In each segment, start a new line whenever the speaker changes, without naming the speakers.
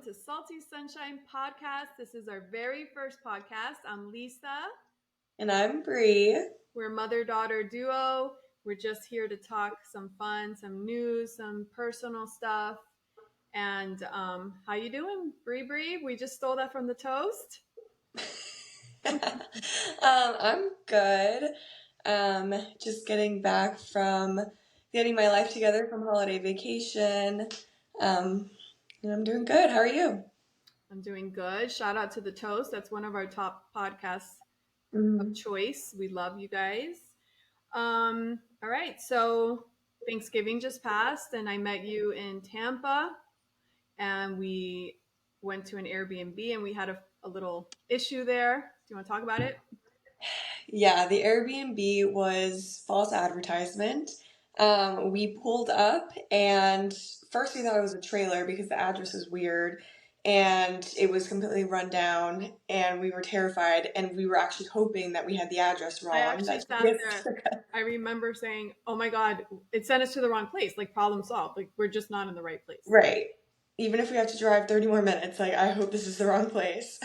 to Salty Sunshine Podcast. This is our very first podcast. I'm Lisa.
And I'm Bree.
We're a mother-daughter duo. We're just here to talk some fun, some news, some personal stuff. And how you doing, Bree? We just stole that from the toast.
I'm good. Just getting back from getting my life together from holiday vacation. And I'm doing good. How are you?
I'm doing good. Shout out to the toast. That's one of our top podcasts of
Mm.
choice. We love you guys. All right. So Thanksgiving just passed, and I met you in Tampa, and we went to an Airbnb, and we had a little issue there. Do you want to talk about it?
Yeah, the Airbnb was false advertisement. We pulled up, and first we thought it was a trailer because the address is weird, and it was completely run down, and we were terrified, and we were actually hoping that we had the address
I
wrong.
actually
That
sat
GPS
there.
took us.
I remember saying, "Oh my God, it sent us to the wrong place. Like problem solved. Like we're just not in the right place."
Right. Even if we have to drive 30 more minutes, like I hope this is the wrong place.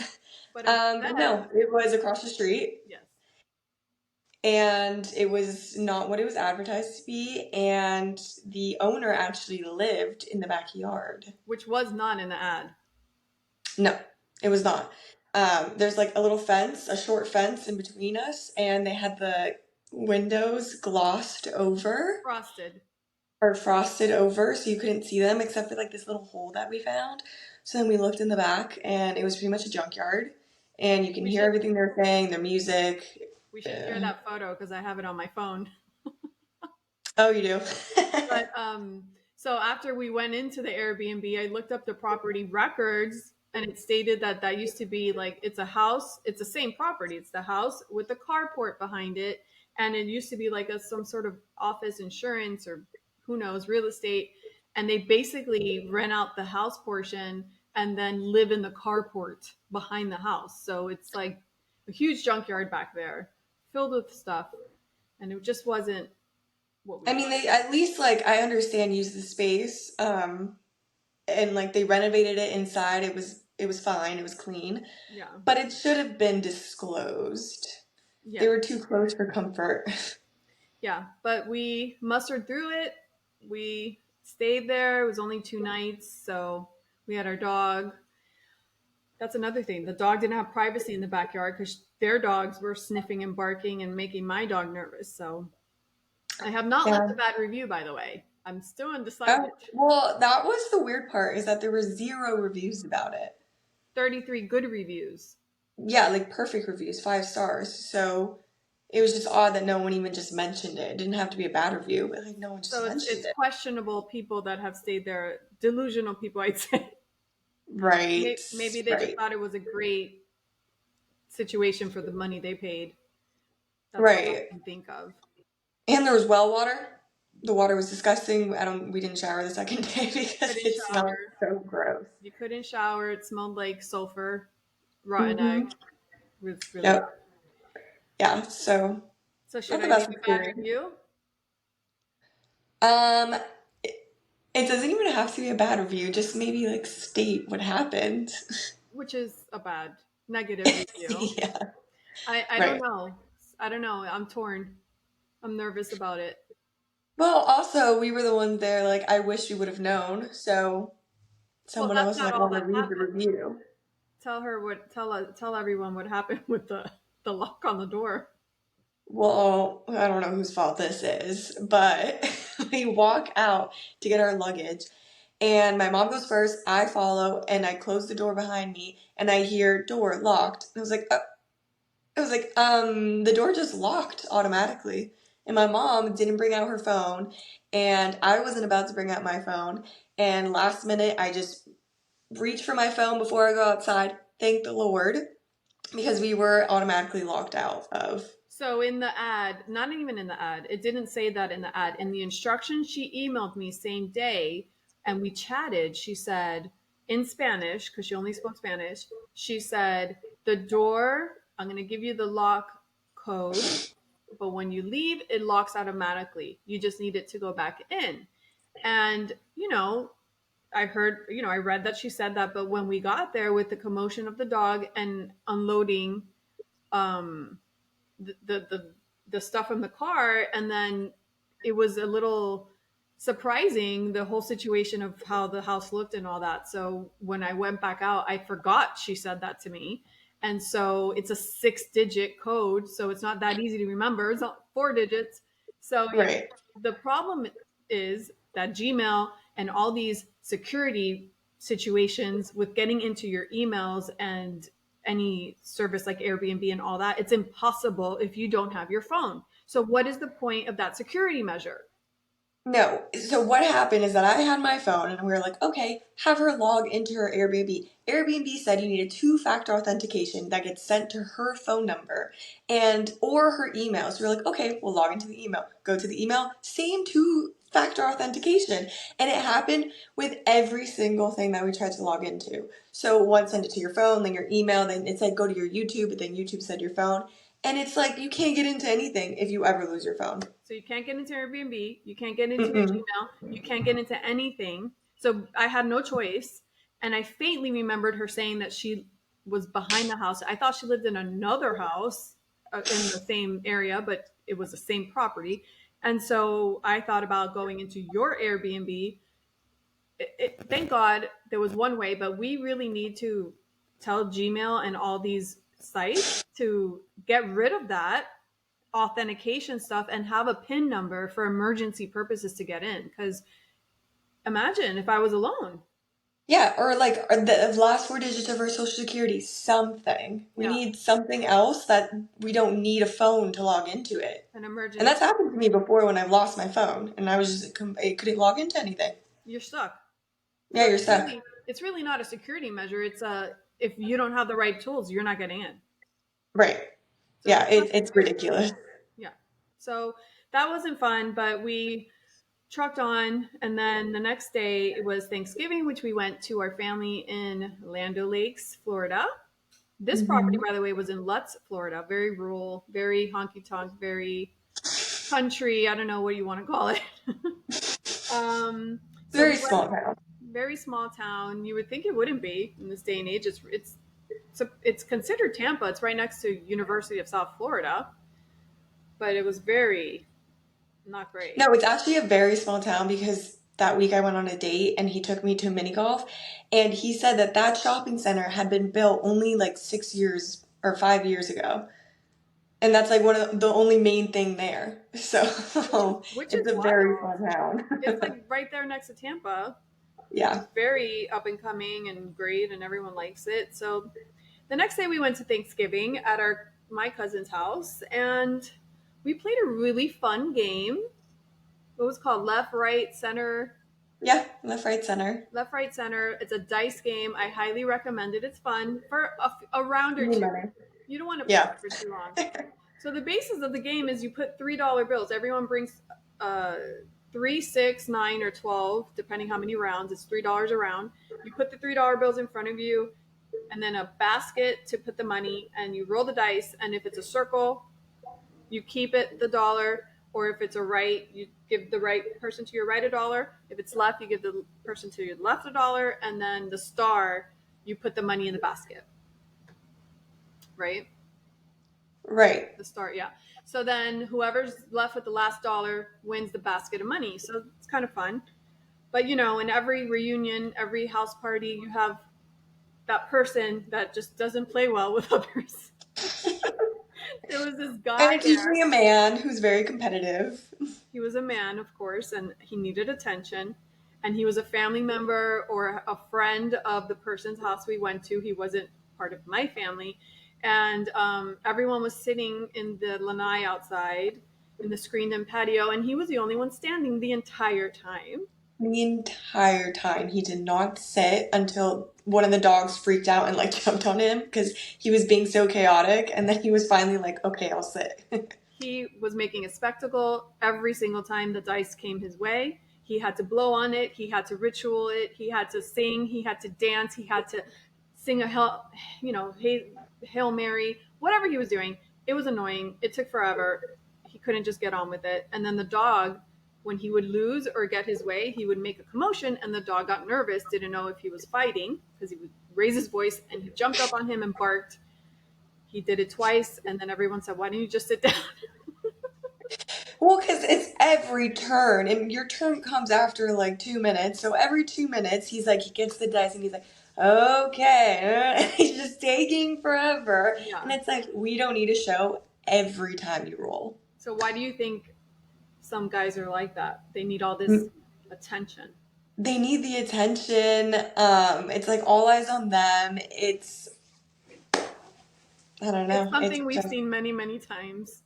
But
But
instead,
no, it was across the street,
yes,
and it was not what it was advertised to be, and the owner actually lived in the backyard.
which was not in the ad.
No, it was not. There's like a little fence, a short fence in between us, and they had the windows glossed over
Frosted.
or frosted over so you couldn't see them except for like this little hole that we found. So then we looked in the back and it was pretty much a junkyard and you can
We
hear
should
everything they're saying, their music.
we should share that photo because I have it on my phone.
Oh, you do?
But so after we went into the Airbnb, I looked up the property records, and it stated that that used to be like it's a house. It's the same property. It's the house with the carport behind it, and it used to be like some sort of office insurance or who knows real estate. And they basically rent out the house portion and then live in the carport behind the house. So it's like a huge junkyard back there, filled with stuff, and it just wasn't what we
I mean,
wanted.
they at least like I understand use the space, and like they renovated it inside. It was fine. It was clean,
Yeah.
but it should have been disclosed. They
Yes.
were too close for comfort.
Yeah. But we mustered through it. We stayed there. It was only 2 nights. So we had our dog. That's another thing. The dog didn't have privacy in the backyard because their dogs were sniffing and barking and making my dog nervous. So I have not left a
Yeah.
bad review, by the way. I'm still undecided.
Oh, well, that was the weird part is that there were zero reviews about it.
33 good reviews.
Yeah, like perfect reviews, 5 stars. So it was just odd that no one even just mentioned it. It didn't have to be a bad review, but like no one just
So
mentioned
it's
it.
questionable people that have stayed there, delusional people, I'd say.
Right,
Maybe they just
right,
thought it was a great situation for the money they paid. That's all I
right.
can think of.
And there was well water. The water was disgusting. We didn't shower the second day because
Couldn't
it smelled
shower.
so gross.
You couldn't shower. It smelled like sulfur, rotten egg.
Mm-hmm.
It was really bad.
Yep. Yeah, so
So should
not the
I leave
best
a bad
experience.
review?
Um, it, it doesn't even have to be a bad review, just maybe like state what happened.
Which is a bad negative review.
Yeah,
I don't
right.
know. I don't know. I'm torn. I'm nervous about it.
Well, also, we were the ones there, like, I wish we would have known, so
Well,
someone
that's
else
not
might
all
want to
that
read the
happened.
review.
Tell everyone what happened with the lock on the door.
Well, I don't know whose fault this is, but we walk out to get our luggage, and my mom goes first, I follow, and I close the door behind me, and I hear door locked. And the door just locked automatically. And my mom didn't bring out her phone, and I wasn't about to bring out my phone. And last minute, I just reached for my phone before I go outside. Thank the Lord, because we were automatically locked out of.
So in the ad, not even in the ad, it didn't say that in the ad. In the instructions she emailed me same day and we chatted, she said in Spanish, because she only spoke Spanish, she said, the door, I'm going to give you the lock code, but when you leave, it locks automatically. You just need it to go back in. And, I heard, I read that she said that, but when we got there with the commotion of the dog and unloading um, the stuff from the car, and then it was a little surprising, the whole situation of how the house looked and all that. So when I went back out, I forgot she said that to me. And so it's a 6-digit code, so it's not that easy to remember. It's not 4 digits. So yeah,
Right.
the problem is that Gmail and all these security situations with getting into your emails and any service like Airbnb and all that, it's impossible if you don't have your phone. So, what is the point of that security measure?
No. So what happened is that I had my phone and we were like, okay, have her log into her Airbnb. Airbnb said you need a two-factor authentication that gets sent to her phone number and or her email. So we're like, okay, we'll log into the email. Go to the email, same two-factor authentication. And it happened with every single thing that we tried to log into. So one sent it to your phone, then your email, then it said go to your YouTube, but then YouTube said your phone. And it's like you can't get into anything if you ever lose your phone.
So, you can't get into Airbnb, you can't get into your
Mm-mm.
Gmail, you can't get into anything. So, I had no choice. And I faintly remembered her saying that she was behind the house. I thought she lived in another house in the same area, but it was the same property. And so I thought about going into your Airbnb. Thank God there was one way, but we really need to tell Gmail and all these sites to get rid of that authentication stuff and have a PIN number for emergency purposes to get in. Because imagine if I was alone.
Yeah, or like or the last 4 digits of our social security, something. We
Yeah,
need something else that we don't need a phone to log into it.
an
And
emergency.
that's happened to me before when I've lost my phone and I was just I couldn't log into anything.
You're stuck.
Yeah,
So
you're stuck.
it's really not a security measure. It's a if you don't have the right tools, you're not getting in.
Right.
So
Yeah,
it's not
it's
security.
ridiculous.
Yeah. So that wasn't fun, but we trucked on. And then the next day it was Thanksgiving, which we went to our family in Lando Lakes, Florida. This property,
Hmm.
by the way, was in Lutz, Florida. Very rural, very honky tonk, very country. I don't know what you want to call it. So we
Very
went,
small town.
very small town. You would think it wouldn't be in this day and age. It's considered Tampa. It's right next to University of South Florida, but it was very not great.
No, it's actually a very small town because that week I went on a date and he took me to mini golf and he said that that shopping center had been built only like 6 years or 5 years ago. And that's like one of the only main thing there. So
Which
it's
is
a very
wild.
small town.
It's like right there next to Tampa.
Yeah.
It's very up and coming and great, and everyone likes it. So the next day we went to Thanksgiving at our my cousin's house, and we played a really fun game. What was it called left, right, center,
Yeah, left, right, center.
left, right, center. It's a dice game. I highly recommend it. It's fun for a round
You
or
need
two.
money.
You don't want to play
Yeah.
it for too long. So the basis of the game is you put $3 bills. Everyone brings uh, 3, 6, 9, or 12, depending how many rounds. It's $3 a round. You put the $3 bills in front of you, and then a basket to put the money, and you roll the dice. And if it's a circle, you keep it the dollar, or if it's a right, you give the right person to your right a dollar. If it's left, you give the person to your left a dollar, and then the star, you put the money in the basket, right?
Right.
The star, yeah. So then whoever's left with the last dollar wins the basket of money. So it's kind of fun. But in every reunion, every house party, you have that person that just doesn't play well with others. There was this
And
guy
it's
there.
usually a man who's very competitive.
He was a man, of course, and he needed attention. And he was a family member or a friend of the person's house we went to. He wasn't part of my family. And everyone was sitting in the lanai outside in the screened in patio, and he was the only one standing the entire time.
The entire time he did not sit until one of the dogs freaked out and like jumped on him because he was being so chaotic and then he was finally like, okay, I'll sit.
He was making a spectacle every single time the dice came his way. He had to blow on it. He had to ritual it. He had to sing. He had to dance. He had to sing a Hail Mary, whatever he was doing. It was annoying. It took forever. He couldn't just get on with it. And then the dog when he would lose or get his way, he would make a commotion, and the dog got nervous, didn't know if he was fighting because he would raise his voice, and he jumped up on him and barked. He did it twice, and then everyone said, "Why don't you just sit down?"
Well, because it's every turn, and your turn comes after like 2 minutes. So every 2 minutes, he's like, he gets the dice, and he's like, okay. He's just taking forever. And
Yeah.
it's like, we don't need a show every time you roll.
So why do you think some guys are like that? They need all this
Mm,
attention.
They need the attention. It's like all eyes on them. I don't
It's
know. It's
something we've
just,
seen many, many times.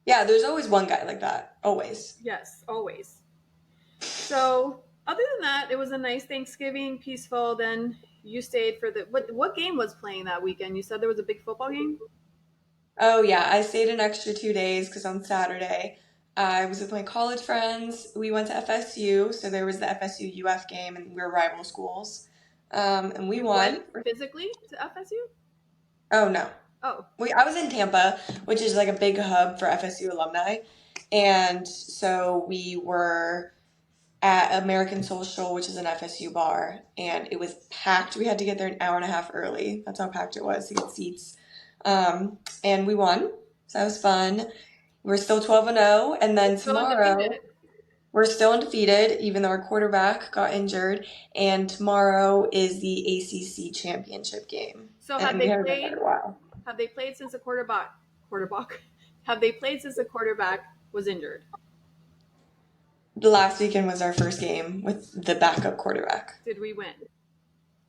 yeah, there's always one guy like that. Always.
Yes, always. So other than that, it was a nice Thanksgiving, peaceful. Then you stayed for the what game was playing that weekend? You said there was a big football game?
Oh yeah, I stayed an extra 2 days because on Saturday I was with my college friends. We went to FSU, so there was the FSU UF game, and we were rival schools. And we
You went
won.
physically to FSU?
Oh no,
Oh,
I was in Tampa, which is like a big hub for FSU alumni, and so we were at American Social, which is an FSU bar, and it was packed. We had to get there an hour and a half early. That's how packed it was to get seats. And we won, so that was fun. We're still 12-0, and then
still
tomorrow
undefeated.
we're still undefeated, even though our quarterback got injured. And tomorrow is the ACC championship game,
So
and we haven't done that in a while.
have they played since the quarterback have they played since the quarterback was injured?
The last weekend was our first game with the backup quarterback,
Did we win?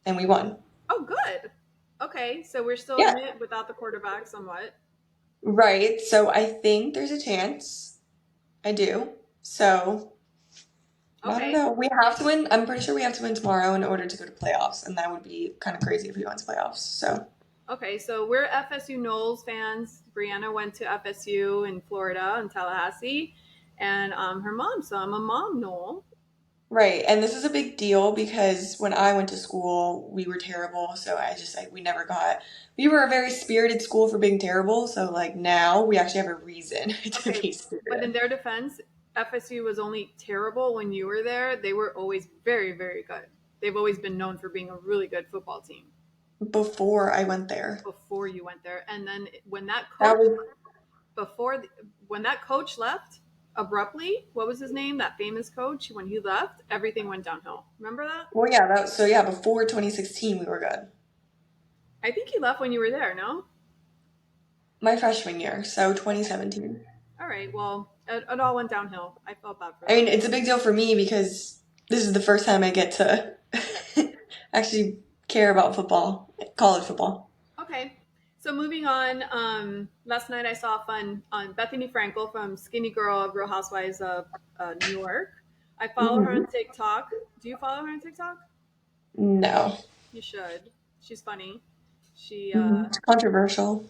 and we won.
Oh, good. Okay, so we're still
Yeah,
in it without the quarterback somewhat.
right. So I think there's a chance. I do. So I don't
Okay.
know. We have to win. I'm pretty sure we have to win tomorrow in order to go to playoffs, and that would be kind of crazy if we went to playoffs. So
Okay, so we're FSU Knowles fans. Brianna went to FSU in Florida, in Tallahassee, and her mom. So I'm a mom Knoll.
right, and this is a big deal because when I went to school, we were terrible. So we never got. We were a very spirited school for being terrible. So like now we actually have a reason to
Okay,
be
but in
spirited.
their defense, FSU was only terrible when you were there. They were always very, very good. They've always been known for being a really good football team
Before I went there,
before you went there. And then
that was
before when that coach left abruptly, what was his name? That famous coach. When he left, everything went downhill. Remember that?
well, yeah. So yeah, before 2016, we were good.
I think he left when you were there. No.
My freshman year, so 2017.
All right. Well, it all went downhill. I felt bad for
I
them.
mean, it's a big deal for me because this is the first time I get to actually care about football, college football.
Okay. So moving on, last night I saw a fun on Bethany Frankel from Skinny Girl of Real Housewives of New York. I follow her
Hmm.
on TikTok. Do you follow her on TikTok?
No.
You should. She's funny. She
It's controversial.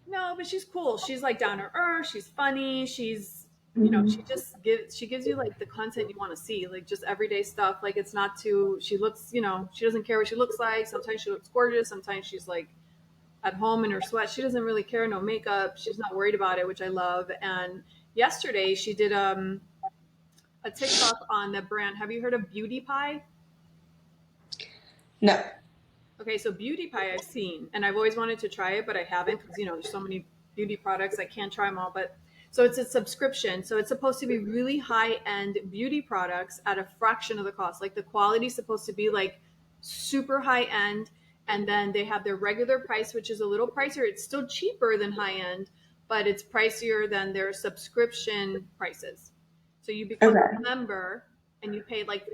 no, but she's cool. She's like down to earth. She's funny. She's
Hmm.
she gives you like the content you want to see, like just everyday stuff. Like it's not too. She looks, she doesn't care what she looks like. Sometimes she looks gorgeous. Sometimes she's like at home in her sweat. She doesn't really care. No makeup. She's not worried about it, which I love. And yesterday she did a TikTok on the brand. Have you heard of Beauty Pie?
No.
Okay, so Beauty Pie I've seen, and I've always wanted to try it, but I haven't because there's so many beauty products I can't try them all. But so it's a subscription, so it's supposed to be really high end beauty products at a fraction of the cost. Like the quality's supposed to be like super high end, and then they have their regular price, which is a little pricier. It's still cheaper than high end, but it's pricier than their subscription prices. So you become a
Okay.
member and you pay like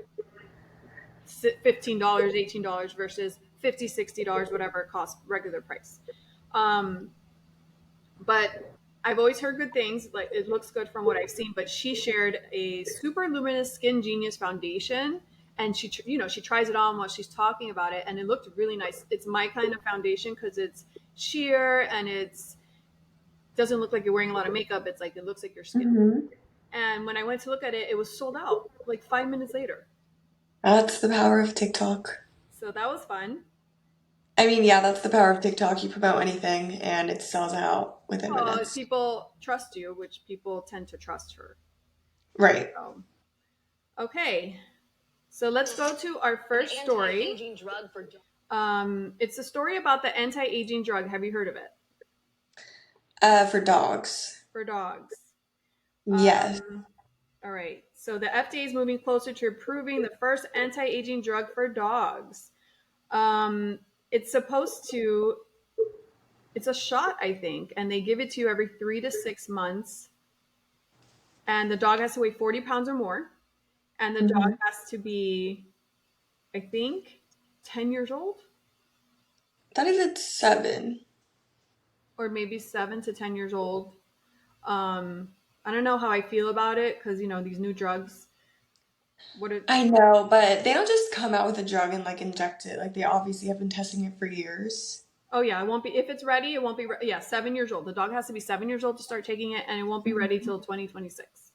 $15, $18 versus 50, $60, whatever it costs regular price. Um, but I've always heard good things. Like it looks good from what I've seen. But she shared a super luminous Skin Genius foundation, and she tries it on while she's talking about it, and it looked really nice. It's my kind of foundation because it's sheer and it's doesn't look like you're wearing a lot of makeup. It's like it looks like your skin.
Hmm.
And when I went to look at it, it was sold out like 5 minutes later.
That's the power of TikTok.
So that was fun.
I mean, yeah, that's the power of TikTok. You promote anything and it sells out within
Well,
minutes.
people trust you, which people tend to trust her.
Right.
So. Okay, so let's go to our first story. It's a story about the anti-aging drug. Have you heard of it?
For dogs.
For dogs.
Yes.
All right. So the FDA is moving closer to approving the first anti-aging drug for dogs. It's supposed to. It's a shot, I think, and they give it to you every 3 to 6 months. And the dog has to weigh 40 pounds or more, and the dog
Mhm.
has to be, I think, 10 years old,
That is at 7.
or maybe 7 to 10 years old. Um, I don't know how I feel about it because these new drugs. What it?
I know, but they don't just come out with a drug and like inject it. Like they obviously have been testing it for years.
Oh yeah, it won't be if it's ready. It won't be. Yeah, 7 years old. The dog has to be 7 years old to start taking it, and it won't be ready
Mhm.
till 2026.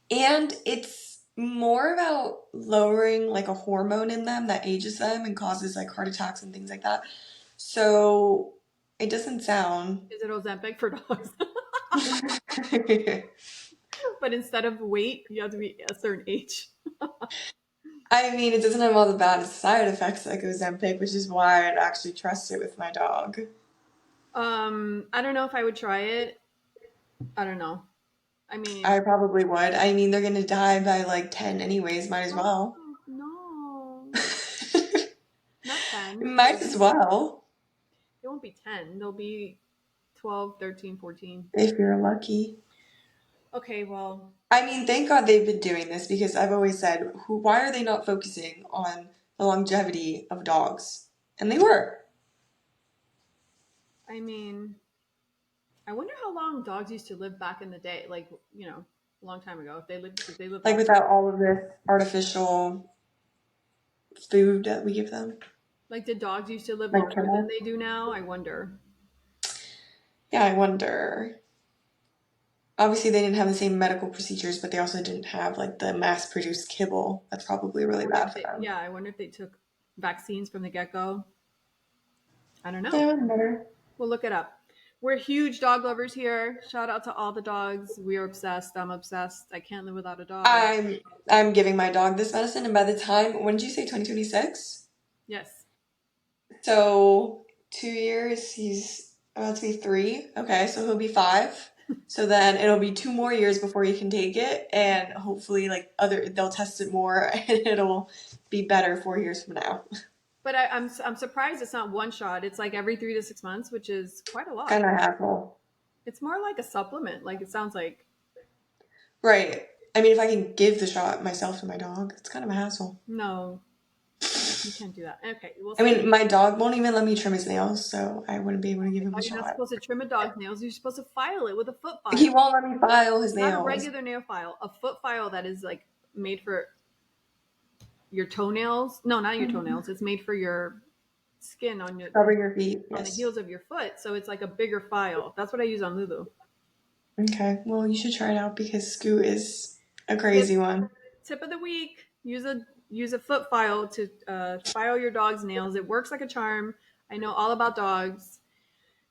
And it's more about lowering like a hormone in them that ages them and causes like heart attacks and things like that. So it doesn't sound.
Is it Ozempic for dogs? But instead of weight, you have to be a certain age.
I mean, it doesn't have all the bad side effects like Ozempic, which is why I'd actually trust it with my dog.
I don't know if I would try it. I don't know. I
I
mean,
probably would. I mean, they're gonna die by like 10 anyways, might as well.
oh, no, not 10.
Might as well,
It won't be 10. They'll be 12, 13, 14.
if you're lucky.
Okay, well,
I mean, thank God they've been doing this because I've always said, why are they not focusing on the longevity of dogs? And they were.
I mean, I wonder how long dogs used to live back in the day, like, a long time ago. If they lived
Like
that.
without all of this artificial food that we give them.
Like, did dogs used to live
Like
longer than
kibble.
they do now? I wonder.
Yeah, I wonder. Obviously, they didn't have the same medical procedures, but they also didn't have like the mass-produced kibble. That's probably
I
really
wonder
bad
if
for
they,
them.
yeah, I wonder if they took vaccines from the get go. I don't
Yeah,
know.
I wonder.
We'll look it up. We're huge dog lovers here. Shout out to all the dogs. We are obsessed. I'm obsessed. I can't live without a dog.
I'm I'm giving my dog this medicine, and by the time, when did you say 2026?
Yes.
So 2 years, he's about to be 3. Okay, so he'll be 5. So then it'll be 2 more years before you can take it, and hopefully, like they'll test it more, and it'll be better 4 years from now.
But I'm surprised it's not one shot. It's like every 3 to 6 months, which is quite a lot.
Kind of hassle,
It's more like a supplement. Like it sounds like
right? I mean, if I can give the shot myself to my dog, it's kind of a hassle.
no, you can't do that. Okay, we'll
I
see.
mean, my dog won't even let me trim his nails, so I wouldn't be able to give him
Oh,
the
you're not
shot.
supposed to trim a dog's nails. You're supposed to file it with a foot
He
file,
won't let me file his
not a
nails.
regular nail file. A foot file that is like made for your toenails. No, not your
Mhm.
toenails. It's made for your skin
Cover your feet,
on the
yes.
heels of your foot. So it's like a bigger file. That's what I use on Lulu.
Okay, well, you should try it out because Scoot is a
Tip
crazy one.
tip of the week: use a foot file to file your dog's nails. It works like a charm. I know all about dogs.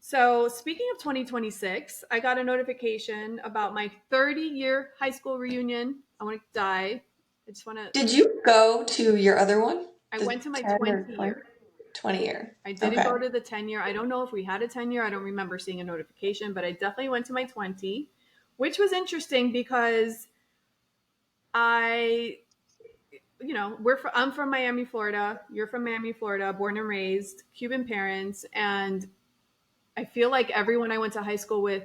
So speaking of 2026, I got a notification about my 30-year high school reunion. I want to die. I just want to.
Did you go to your other one?
I
The
went to my
10 or
20
20?
year.
20 year.
I didn't
Okay.
go to the 10 year. I don't know if we had a 10 year. I don't remember seeing a notification, but I definitely went to my 20, which was interesting because I, I'm from Miami, Florida. You're from Miami, Florida, born and raised, Cuban parents. And I feel like everyone I went to high school with,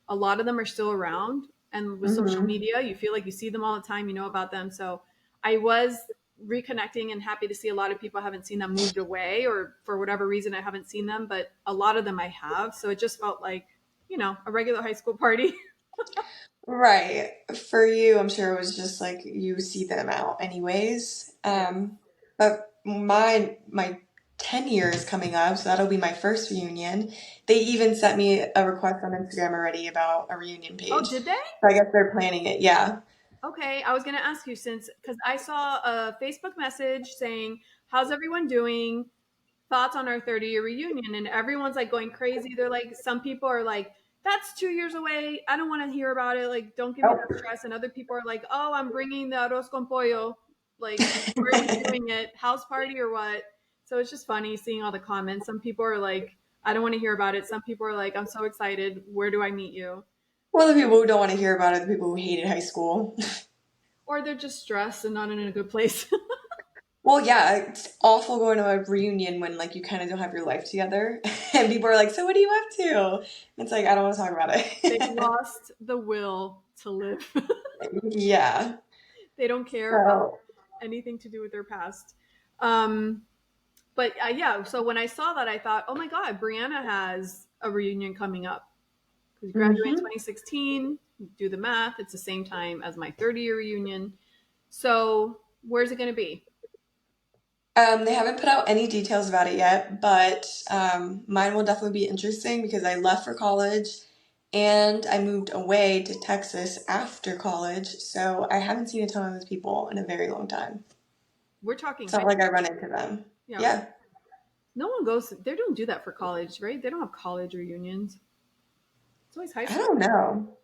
a lot of them are still around. And with social
Mm-hmm.
media, you feel like you see them all the time, you know about them. So I was reconnecting and happy to see a lot of people. I haven't seen them moved away, or for whatever reason I haven't seen them, but a lot of them I have. So it just felt like, a regular high school party.
Right. For you, I'm sure it was just like you see them out anyways.
Yes.
But my 10 years coming up, so that'll be my first reunion. They even sent me a request on Instagram already about a reunion
Oh,
page.
did they?
So I guess they're planning it. Yeah.
Okay, I was going to ask you because I saw a Facebook message saying, "How's everyone doing? Thoughts on our 30-year reunion?" And everyone's like going crazy. They're like, some people are like, that's 2 years away. I don't want to hear about it. Like, don't give me that stress. And other people are like, oh, I'm bringing the arroz con pollo. Like, where are you doing it? House party or what? So it's just funny seeing all the comments. Some people are like, I don't want to hear about it. Some people are like, I'm so excited. Where do I meet you?
Well, the people who don't want to hear about it, the people who hated high school.
Or they're just stressed and not in a good place.
Well, yeah, it's awful going to a reunion when like you kind of don't have your life together, and people are like, "So what are you up to?" It's like I don't want to talk about
They've
it.
lost the will to live.
Yeah.
They don't care about
So,
anything to do with their past. Um, but yeah, so when I saw that, I thought, oh my God, Brianna has a reunion coming up. Because we graduated in
hmm
2016. Do the math. It's the same time as my 30-year reunion. So where's it going to be?
They haven't put out any details about it yet, but mine will definitely be interesting because I left for college and I moved away to Texas after college, so I haven't seen a ton of those people in a very long time.
We're talking
It's not
high
like I
school.
run into them.
Yeah.
Yeah,
No one goes, they don't do that for college, right? They don't have college reunions. It's always high
I
school.
don't know.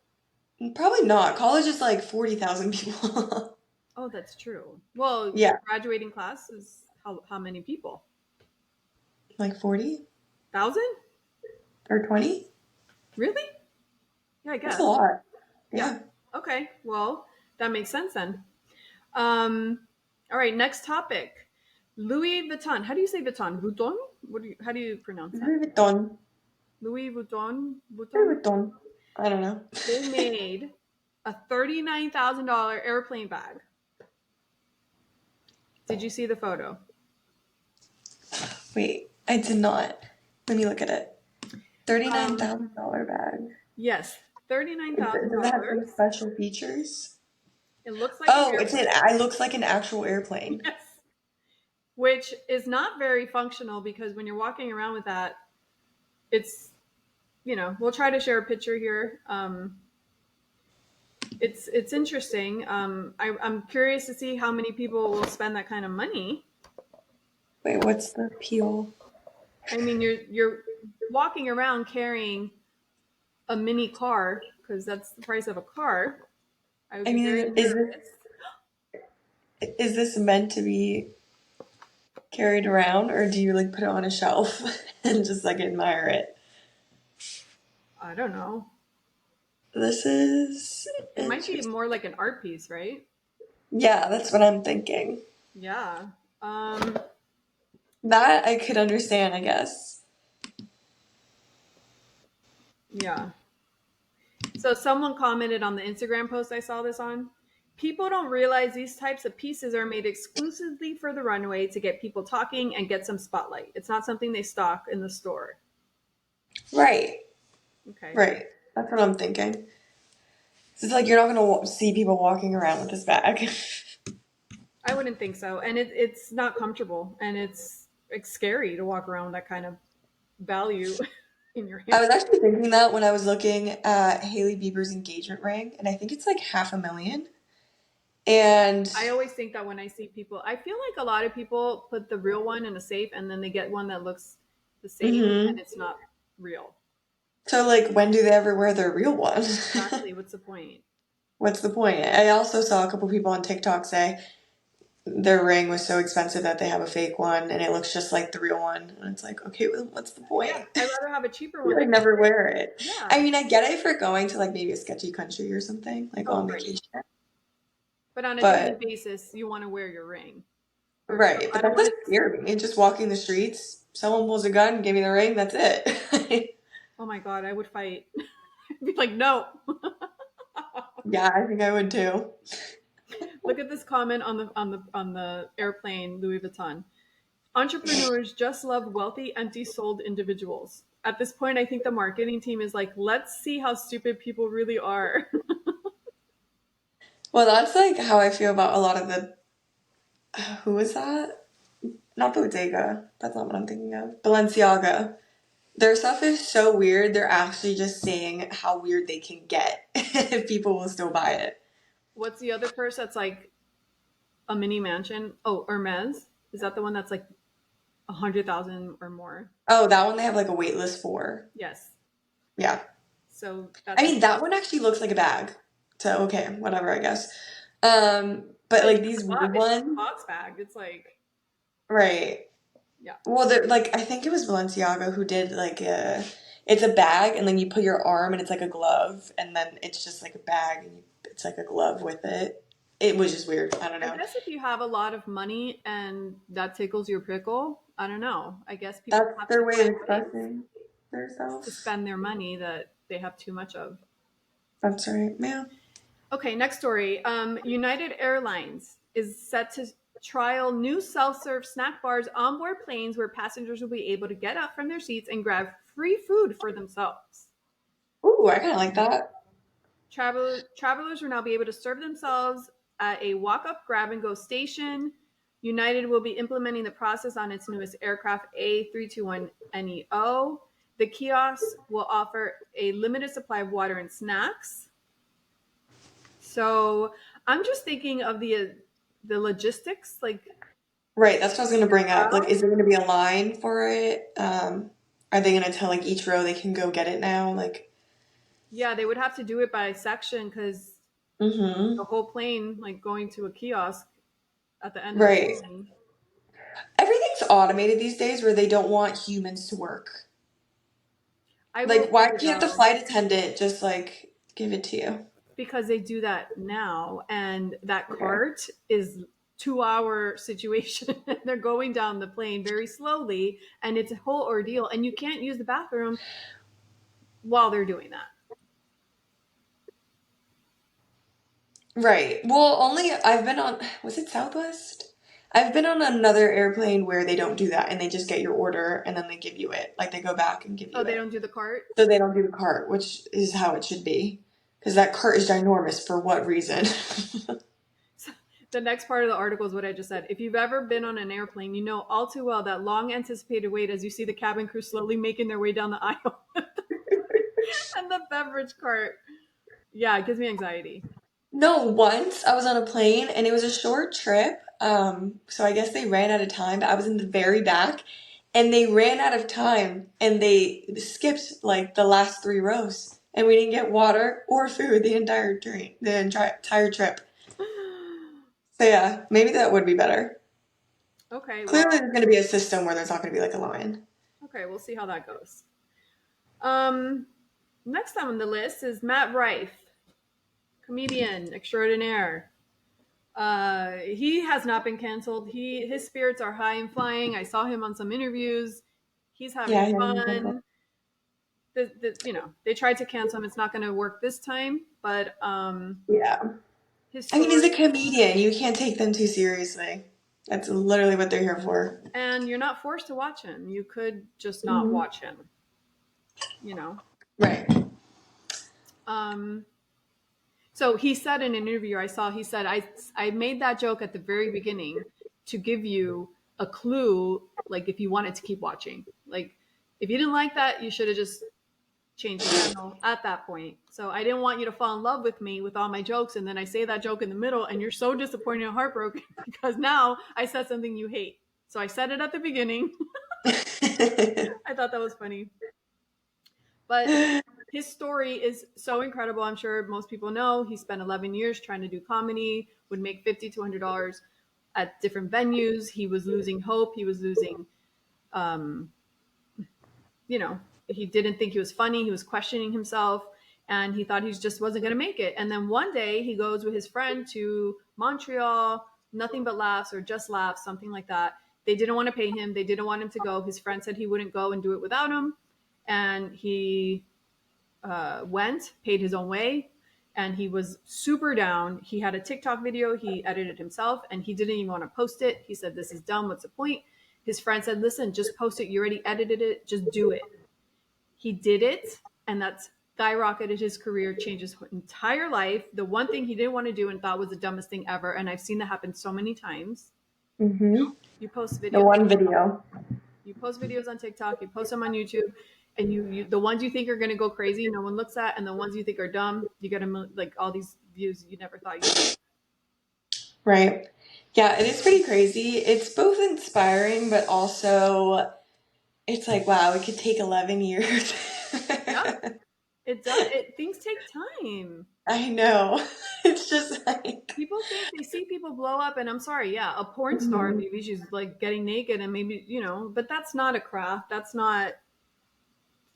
Probably not. College is like 40,000 people.
Oh, that's true. Well, your
Yeah,
graduating class is how many people?
like 40
1,000?
or 20.
Really? Yeah, I
That's a
guess.
lot.
Yeah.
Yeah.
Okay. Well, that makes sense then. Um, all right. Next topic. Louis Vuitton. How do you say Vuitton? Vuitton? How do you pronounce that?
Louis Vuitton.
Louis Vuitton.
Louis
Vuitton.
Vuitton. I don't know.
They made a $39,000 airplane bag. Did you see the photo?
Wait, I did not. Let me look at it.
Um,
$39,000 bag.
yes, thirty-nine
Does
thousand
it have like
dollars.
special features?
It looks like an
Oh,
airplane.
it looks like an actual airplane.
Yes, which is not very functional because when you're walking around with that, it's we'll try to share a picture here. It's interesting. I'm curious to see how many people will spend that kind of money.
Wait, what's the appeal?
I mean, you're walking around carrying a mini car because that's the price of a car. I would
I
be
mean,
very nervous.
is this meant to be carried around, or do you like put it on a shelf and just like admire it?
I don't know.
This is
It might be
interesting.
more like an art piece, right?
Yeah, that's what I'm thinking.
Yeah.
That I could understand, I guess.
Yeah. So someone commented on the Instagram post I saw this on. People don't realize these types of pieces are made exclusively for the runway to get people talking and get some spotlight. It's not something they stock in the store.
Right,
Okay.
right. That's what I'm thinking. It's like you're not gonna see people walking around with this bag.
I wouldn't think so. And it's not comfortable and it's scary to walk around with that kind of value in your
I
hand.
was actually thinking that when I was looking at Hailey Bieber's engagement ring, and I think it's like 500,000. And
I always think that when I see people, I feel like a lot of people put the real one in a safe and then they get one that looks the same and
hmm
it's not real.
so like when do they ever wear their real one?
Exactly. What's the point?
What's the point? I also saw a couple people on TikTok say their ring was so expensive that they have a fake one and it looks just like the real one. And it's like, okay, well, what's the
Yeah,
point?
I'd rather have a cheaper
You
one.
like never wear it.
Yeah.
I mean, I get it if you're going to like maybe a sketchy country or something, like
Oh,
on
right.
vacation.
But on a daily
But
basis, you want to wear your ring. Or so
right,
I
but
don't
that
want
doesn't
to.
scare me. Just walking the streets, someone pulls a gun, give me the ring, that's it.
Oh my God, I would fight. I'd be like, no.
Yeah, I think I would too.
Look at this comment on the airplane Louis Vuitton. Entrepreneurs just love wealthy, empty-souled individuals. At this point, I think the marketing team is like, let's see how stupid people really are.
Well, that's like how I feel about a lot of the. Who is that? Not Bottega. That's not what I'm thinking of. Balenciaga. Their stuff is so weird. They're actually just saying how weird they can get if people will still buy it.
What's the other purse that's like a mini mansion? Oh, Hermes. Is that the one that's like 100,000 or more?
Oh, that one they have like a wait list for.
Yes.
Yeah.
So
I
that's
mean, that one actually looks like a bag. So, okay, whatever, I guess. But
like
like these weird
it's just a
ones,
box bag. It's like,
right.
yeah.
Well, they're like, I think it was Balenciaga who did like it's a bag and then you put your arm and it's like a glove and then it's just like a bag and it's like a glove with it. It was just weird. I don't
I
know.
guess if you have a lot of money and that tickles your pickle, I don't know. I guess people
That's
have to
their way of
find ways
expressing
to
themselves.
spend their money that they have too much of.
That's right. Yeah.
Okay, next story. United Airlines is set to trial new self-serve snack bars on board planes where passengers will be able to get up from their seats and grab free food for themselves.
Ooh, I kind of like that.
Travelers will now be able to serve themselves at a walk-up grab-and-go station. United will be implementing the process on its newest aircraft A321neo. The kiosks will offer a limited supply of water and snacks. So I'm just thinking of the logistics, like
Right, that's what I was gonna bring up. Like,
well,
is there gonna be a line for it? Are they gonna tell like each row they can go get it now? Like,
yeah, they would have to do it by section because
mm-hmm.
the whole plane, like going to a kiosk at the end of the
Right.
plane.
Everything's automated these days where they don't want humans to work.
I will
Like, why
say
can't the
though,
flight attendant just like give it to you?
because they do that now, and that
Okay.
cart is 2 hour situation. They're going down the plane very slowly, and it's a whole ordeal, and you can't use the bathroom while they're doing that.
Right. Well, only I've been on, was it Southwest? I've been on another airplane where they don't do that and they just get your order and then they give you it. Like they go back and give
Oh,
you
they
it.
don't do the cart.
So they don't do the cart, which is how it should be. Because that cart is ginormous for what reason?
So the next part of the article is what I just said. If you've ever been on an airplane, you know all too well that long anticipated wait as you see the cabin crew slowly making their way down the aisle and the beverage cart. Yeah, it gives me anxiety.
No, once I was on a plane and it was a short trip. So I guess they ran out of time, but I was in the very back and they ran out of time and they skipped like the last three rows and we didn't get water or food the entire trip. So yeah, maybe that would be better.
Okay,
Clearly
well,
there's going to be a system where there's not going to be like a line.
okay, we'll see how that goes. Um, Next on the list is Matt Rife, comedian extraordinaire. He has not been canceled. His spirits are high and flying. I saw him on some interviews. He's having
Yeah, yeah, you said that.
fun. They tried to cancel him. It's not going to work this time, but
Yeah.
his
I mean, he's a
story,
comedian. You can't take them too seriously. That's literally what they're here for.
and you're not forced to watch him. You could just not
Hmm.
watch him. You know.
Right.
Um, so he said in an interview I saw, he said, I made that joke at the very beginning to give you a clue, like if you wanted to keep watching. Like if you didn't like that, you should have just changed the channel at that point. So I didn't want you to fall in love with me with all my jokes, and then I say that joke in the middle, and you're so disappointed and heartbroken because now I said something you hate. So I said it at the beginning. I thought that was funny. But his story is so incredible. I'm sure most people know he spent 11 years trying to do comedy, would make $50 to $100 at different venues. He was losing hope. He was losing, um, you know, he didn't think he was funny. He was questioning himself and he thought he just wasn't going to make it. And then one day he goes with his friend to Montreal, nothing but laughs or just laughs, something like that. They didn't want to pay him. They didn't want him to go. His friend said he wouldn't go and do it without him. And he went, paid his own way, and he was super down. He had a TikTok video he edited himself, and he didn't even want to post it. He said, "This is dumb. What's the point?" His friend said, "Listen, just post it. You already edited it. Just do it." He did it, and that's skyrocketed his career, changed his entire life. The one thing he didn't want to do and thought was the dumbest thing ever, and I've seen that happen so many times.
Hmm.
You post
The
videos,
one video.
you post videos on TikTok, you post them on YouTube, and you the ones you think are going to go crazy, no one looks at, and the ones you think are dumb, you get like all these views you never thought you'd get.
Right. Yeah, it is pretty crazy. It's both inspiring, but also it's like, wow, it could take 11 years.
Yeah, It does. Things take time.
I know. It's just like,
People think they see people blow up, and I'm sorry, yeah, a porn star,
mhm.
maybe she's like getting naked, and maybe but that's not a craft. That's not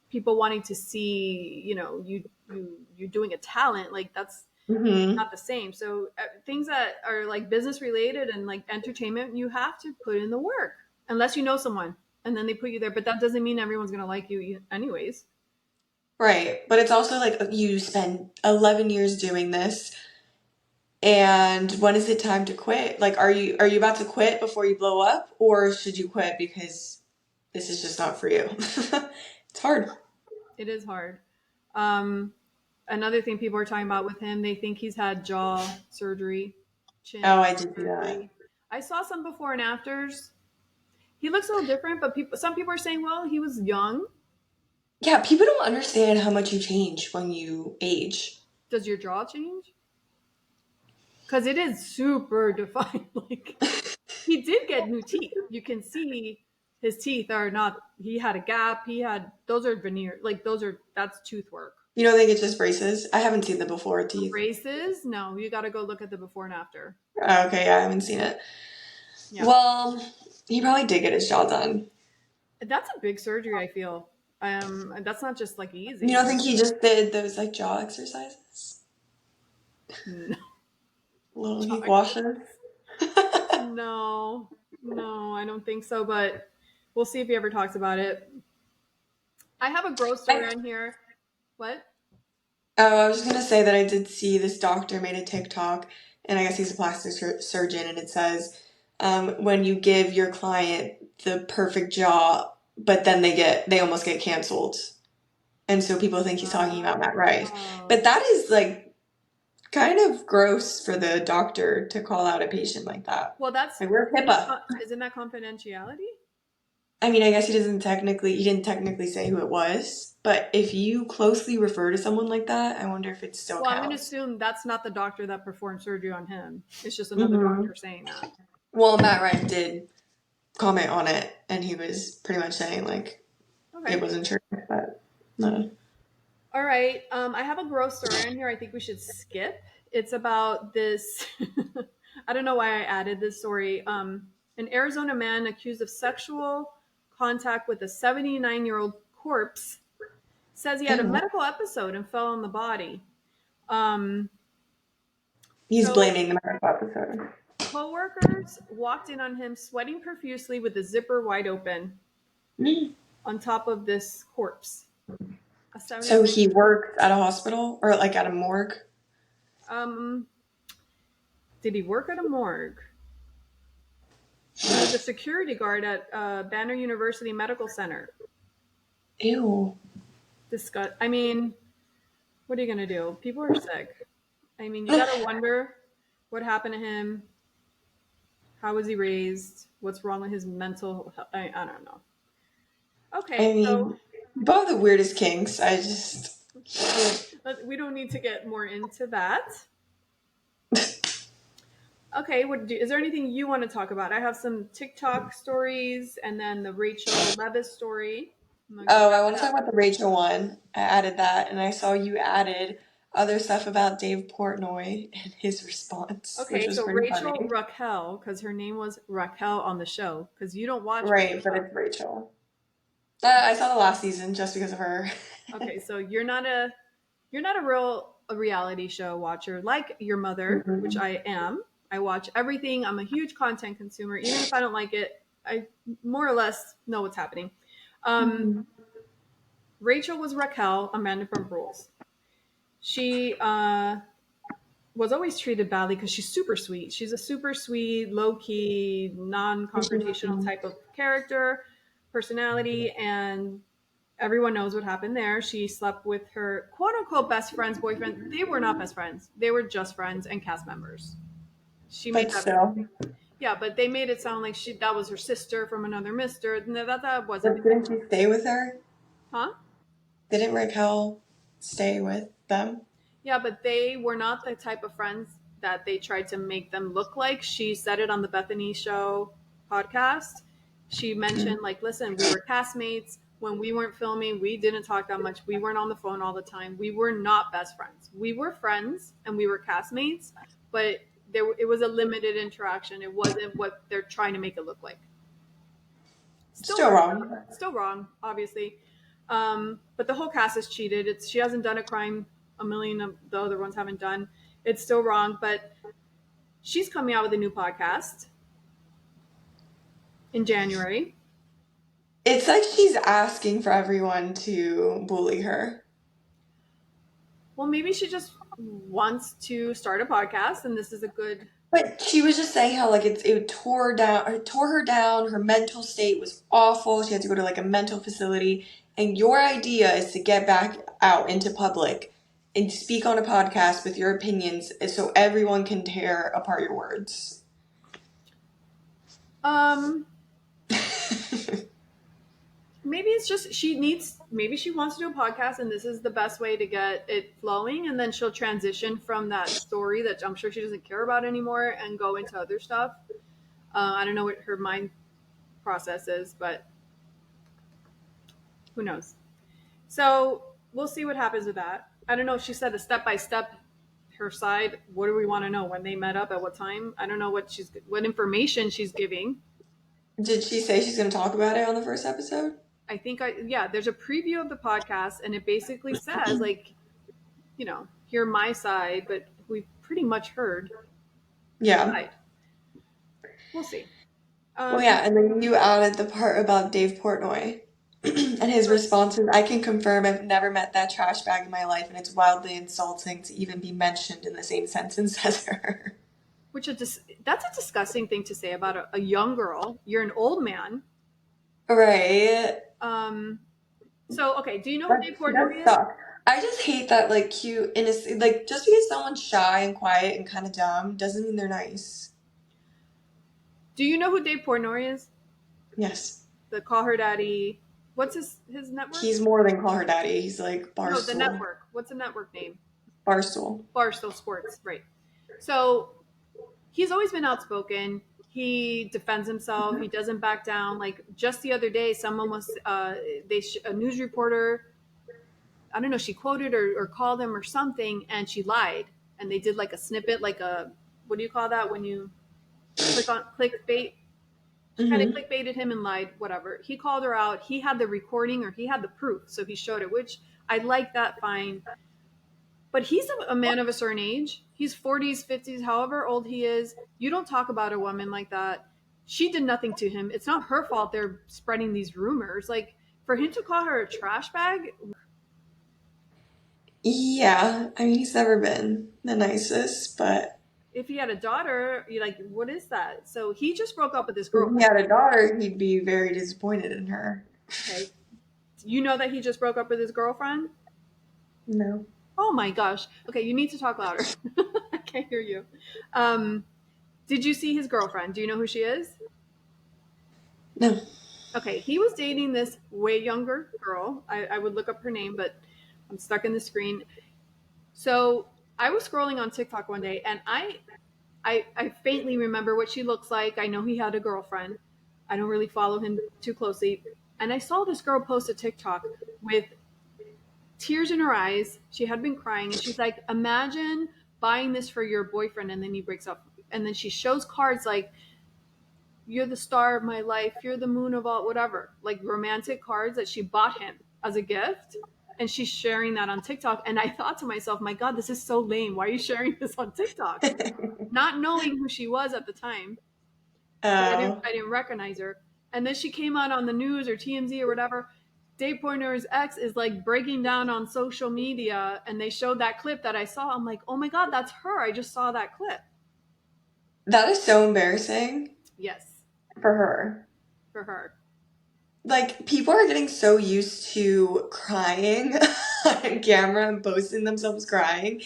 people wanting to see, you're doing a talent. Like that's
Mhm.
not the same. So things that are like business related and like entertainment, you have to put in the work, unless you know someone, and then they put you there. But that doesn't mean everyone's gonna like you, anyways.
Right. But it's also like you spend 11 years doing this, and when is it time to quit? Like, are you about to quit before you blow up, or should you quit because this is just not for you? It's hard.
It is hard. Um, Another thing people are talking about with him, they think he's had jaw surgery, chin
Oh, I did see that.
surgery. I saw some before and afters. He looks a little different, but some people are saying, well, he was young.
Yeah, people don't understand how much you change when you age.
Does your jaw change? Because it is super defined. Like he did get new teeth. You can see his teeth are not. He had a gap. He had those are veneer. Like that's tooth work.
You don't think it's just braces? I haven't seen the before teeth.
Braces? No, you got to go look at the before and after.
Oh, okay, yeah, I haven't seen it.
Yeah,
Well, he probably did get his jaw done.
that's a big surgery. I feel. That's not just like
You
easy.
don't think he just did those like jaw exercises?
No,
Little
jaw
heat washer?
exercise. No, no, I don't think so. But we'll see if he ever talks about it. I have a gross story on here. What?
Oh, I was just gonna say that I did see this doctor made a TikTok, and I guess he's a plastic surgeon, and it says, when you give your client the perfect jaw, but then they almost get canceled, and so people think he's talking about Matt Rife.
Oh.
But that is like kind of gross for the doctor to call out a patient like that.
Well,
Like we're HIPAA.
isn't that confidentiality?
I mean, I guess he didn't technically say who it was, but if you closely refer to someone like that, I wonder if it still
Well, I'm going to
counts.
assume that's not the doctor that performed surgery on him. It's just another
Hmm.
doctor saying that.
Well, Matt Rife did comment on it, and he was pretty much saying like it
Okay.
wasn't true, but no.
All right. I have a gross story on here. I think we should skip. It's about this. I don't know why I added this story. An Arizona man accused of sexual contact with a 79-year-old corpse says he had a
Ew.
medical episode and fell on the body. Um,
He's
so
blaming the medical episode.
coworkers walked in on him sweating profusely with the zipper wide open
Mm.
on top of this corpse. A
So
79.
he worked at a hospital or like at a morgue.
Um, did he work at a morgue? He was a security guard at Banner University Medical Center.
Ew.
Discuss. I mean, what are you gonna do? People are sick. I mean, you gotta wonder what happened to him. How was he raised? What's wrong with his mental health? I don't know.
I
Okay, so
mean, both the weirdest kinks. I just.
we don't need to get more into that. Okay, is there anything you want to talk about? I have some TikTok stories and then the Rachel Levis story. I'm gonna
Oh,
wrap
I want
it
to talk
up.
about the Rachel one. I added that, and I saw you added other stuff about Dave Portnoy and his response, which
Okay,
was
so
pretty
Rachel
funny.
Raquel, because her name was Raquel on the show, because you don't watch
Right, but
Rachel.
it's Rachel. I saw the last season just because of her.
Okay, so you're not a real a reality show watcher like your mother, which
Mhm.
I am. I watch everything. I'm a huge content consumer. Even if I don't like it, I more or less know what's happening. Um,
Mhm.
Rachel was Raquel on Vanderpump Rules. She was always treated badly because she's super sweet. She's a super sweet, low key, non confrontational type of character, personality, and everyone knows what happened there. She slept with her quote unquote best friend's boyfriend. They were not best friends, they were just friends and cast members. She made
But
that,
still.
yeah, but they made it sound like that was her sister from another mister. No, that wasn't the
But
case.
didn't she stay with her?
Huh?
Didn't Raquel stay with them?
Yeah, but they were not the type of friends that they tried to make them look like. She said it on the Bethany Show podcast. She mentioned, like, listen, we were castmates. when we weren't filming, we didn't talk that much. We weren't on the phone all the time. We were not best friends. We were friends and we were castmates, but it was a limited interaction. It wasn't what they're trying to make it look like.
Still wrong.
Still wrong, obviously. But the whole cast is cheated. She hasn't done a crime a million of the other ones haven't done. It's still wrong, but she's coming out with a new podcast in January.
It's like she's asking for everyone to bully her.
Well, maybe she just wants to start a podcast, and this is a good.
But she was just saying how like it tore her down. Her mental state was awful. She had to go to like a mental facility. And your idea is to get back out into public and speak on a podcast with your opinions, so everyone can tear apart your words.
Maybe it's just maybe she wants to do a podcast and this is the best way to get it flowing, and then she'll transition from that story that I'm sure she doesn't care about anymore and go into other stuff. I don't know what her mind process is, but who knows? So we'll see what happens with that. I don't know if she said a step-by-step her side. What do we want to know? When they met up, at what time? I don't know what information she's giving.
Did she say she's going to talk about it on the first episode?
I think there's a preview of the podcast and it basically says like, hear my side, but we've pretty much heard.
Yeah.
Side. We'll see.
Well, yeah, and then you added the part about Dave Portnoy and his responses. I can confirm I've never met that trash bag in my life, and it's wildly insulting to even be mentioned in the same sentence as her.
That's a disgusting thing to say about a young girl. You're an old man.
Right.
So, okay, do you know who Dave Portnoy is?
I just hate that, like, cute, innocent, like, just because someone's shy and quiet and kind of dumb doesn't mean they're nice.
Do you know who Dave Portnoy is?
Yes.
The Call Her Daddy. What's his network?
He's more than Call Her Daddy. He's like Barstool.
No, the network. What's the network name?
Barstool.
Barstool Sports, right. So he's always been outspoken. He defends himself. He doesn't back down. Like just the other day, someone was, a news reporter, I don't know, she quoted or called him or something, and she lied. And they did like a snippet, like what do you call that when you clickbait? She kind of clickbaited him and lied, whatever. He called her out. He had the recording or he had the proof. So he showed it, which I like that, fine. But he's a man of a certain age. He's 40s, 50s, however old he is. You don't talk about a woman like that. She did nothing to him. It's not her fault they're spreading these rumors. Like, for him to call her a trash bag?
Yeah. I mean, he's never been the nicest, but...
If he had a daughter, you're like, what is that? So he just broke up with his girlfriend.
If he had a daughter, he'd be very disappointed in her.
Okay. You know that he just broke up with his girlfriend?
No.
Oh my gosh. Okay, you need to talk louder. I can't hear you. Did you see his girlfriend? Do you know who she is?
No.
Okay, he was dating this way younger girl. I would look up her name, but I'm stuck in the screen. So I was scrolling on TikTok one day, and I faintly remember what she looks like. I know he had a girlfriend. I don't really follow him too closely. And I saw this girl post a TikTok with tears in her eyes. She had been crying, and she's like, imagine buying this for your boyfriend, and then he breaks up. And then she shows cards like, you're the star of my life, you're the moon of all, whatever, like romantic cards that she bought him as a gift. And she's sharing that on TikTok. And I thought to myself, my God, this is so lame. Why are you sharing this on TikTok? Not knowing who she was at the time. I didn't recognize her. And then she came out on the news or TMZ or whatever. Dave Portnoy's ex is like breaking down on social media, and they showed that clip that I saw. I'm like, oh my God, that's her. I just saw that clip.
That is so embarrassing.
Yes.
For her.
For her.
Like, people are getting so used to crying on camera and posting themselves crying.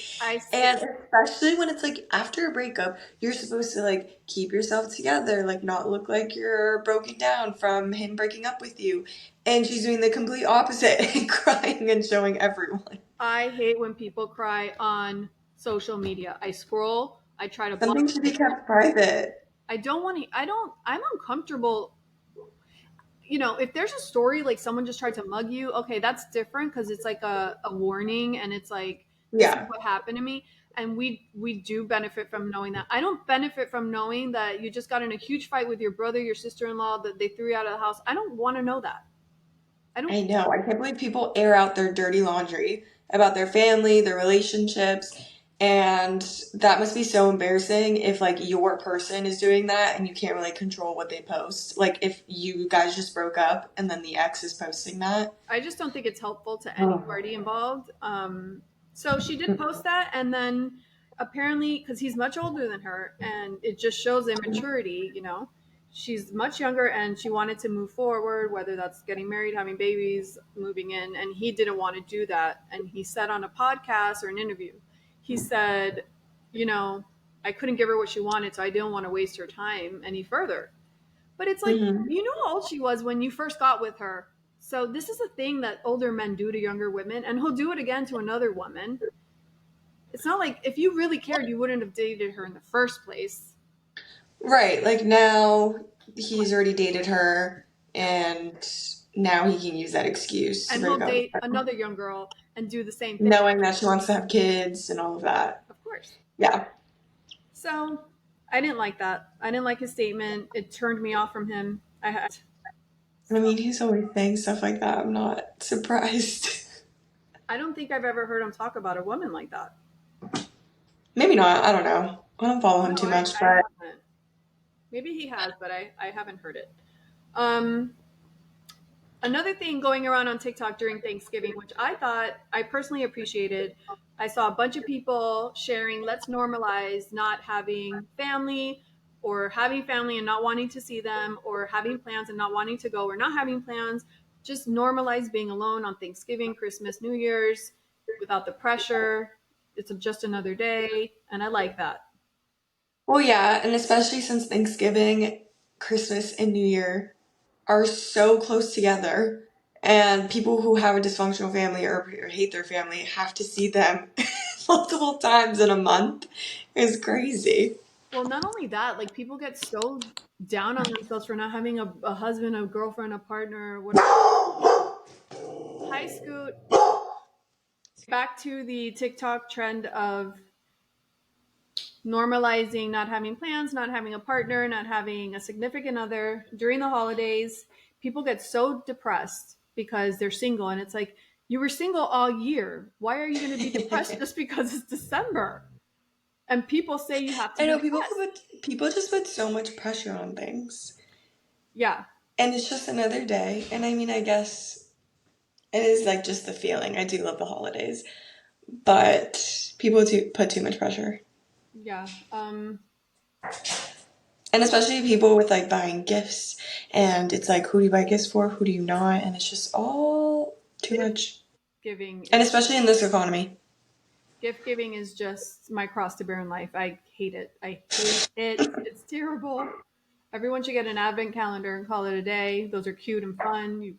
And especially when it's like after a breakup, you're supposed to like keep yourself together, like not look like you're broken down from him breaking up with you. And she's doing the complete opposite and crying and showing everyone.
I hate when people cry on social media. I scroll, I try to block.
Something should be kept private.
I'm uncomfortable. you know, if there's a story like someone just tried to mug you, okay, that's different because it's like a warning and it's like this is
Yeah.
what happened to me. And we do benefit from knowing that. I don't benefit from knowing that you just got in a huge fight with your brother, your sister-in-law, that they threw you out of the house. I don't want to know that. I don't
I
care.
know. I can't believe people air out their dirty laundry about their family, their relationships, and that must be so embarrassing if like your person is doing that and you can't really control what they post. Like if you guys just broke up and then the ex is posting that.
I just don't think it's helpful to any
Oh.
party involved. So she did post that, and then apparently, because he's much older than her, and it just shows immaturity, you know. She's much younger, and she wanted to move forward, whether that's getting married, having babies, moving in, and he didn't want to do that. And he said on a podcast or an interview, he said, you know, I couldn't give her what she wanted, so I didn't want to waste her time any further. But it's like,
Hmm.
you know how old she was when you first got with her. So this is a thing that older men do to younger women, and he'll do it again to another woman. It's not like if you really cared, you wouldn't have dated her in the first place.
Right. Like now he's already dated her
Yeah.
and now he can use that excuse to
And
break
he'll
up with
date
her,
another young girl and do the same thing,
knowing that she wants to have kids and all of that.
of course.
Yeah.
So I didn't like that. I didn't like his statement. It turned me off from him. I had.
I
So
mean, he's always saying stuff like that. I'm not surprised.
I don't think I've ever heard him talk about a woman like that.
Maybe not. I don't know. I don't follow him
No,
too
I
much, but
haven't. Maybe he has, but I haven't heard it. Um, Another thing going around on TikTok during Thanksgiving, which I thought I personally appreciated, I saw a bunch of people sharing, let's normalize not having family or having family and not wanting to see them or having plans and not wanting to go or not having plans. Just normalize being alone on Thanksgiving, Christmas, New Year's without the pressure. It's just another day. And I like that.
well, yeah, and especially since Thanksgiving, Christmas, and New Year are so close together, and people who have a dysfunctional family or hate their family have to see them multiple times in a month is crazy.
Well, not only that, like people get so down on themselves for not having a husband, a girlfriend, a partner, whatever. Hi, Scoot. Back to the TikTok trend of normalizing not having plans, not having a partner, not having a significant other during the holidays. People get so depressed because they're single, and it's like, you were single all year. Why are you going to be depressed just because it's December? And people say you have to
I
be
know
depressed.
people just put so much pressure on things.
Yeah.
And it's just another day. And I mean, I guess it is like just the feeling. I do love the holidays, but people put too much pressure.
Yeah.
And especially people with like buying gifts, and it's like, who do you buy gifts for? Who do you not? And it's just all too much.
Giving
And
is
especially in this economy.
gift giving is just my cross to bear in life. I hate it. I hate it. It's terrible. Everyone should get an advent calendar and call it a day. Those are cute and fun. You